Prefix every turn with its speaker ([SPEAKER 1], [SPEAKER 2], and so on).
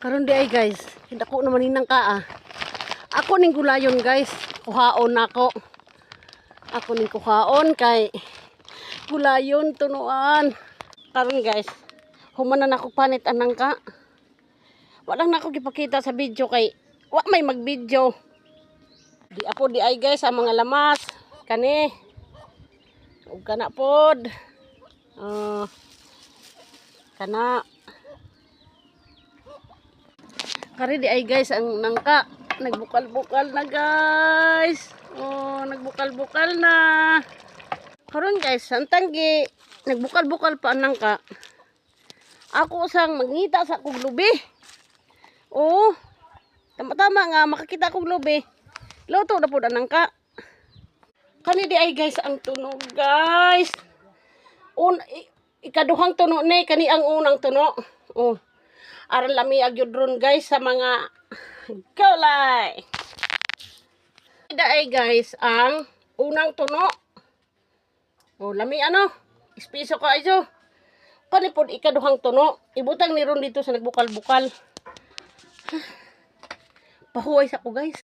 [SPEAKER 1] Karon di ay guys, hindi ko naman ninang ka ah. Ako ning gulayon guys, kuhaon nako. Ako ning kuhaon kay gulayon tunuan. Karon guys, humanan ako panit anang ka. Walang nako gipakita sa video kay wa may mag-video. Di ako di ay guys ang mga lamas kani. Ug kana pod. Kana kari di ay guys ang nangka nagbukal-bukal na guys. Oh, nagbukal-bukal na. Karon guys, ang tanggi nagbukal-bukal pa ang nangka. Ako sang mangita sa kog lubi. Oh, tama-tama nga makakita kog lubi. Luto na pud ang nangka. Kani di ay guys ang tunog guys. Ikaduhang tuno ni kani ang unang tuno. Oh. Aral lami agyud ron guys sa mga gulay. Daay guys ang unang tuno. Oh, lami ano? Ispiso ka iso. Kani pod ikaduhang tuno. Ibutang ni ron dito sa nagbukal-bukal. Pahuway sa ko guys.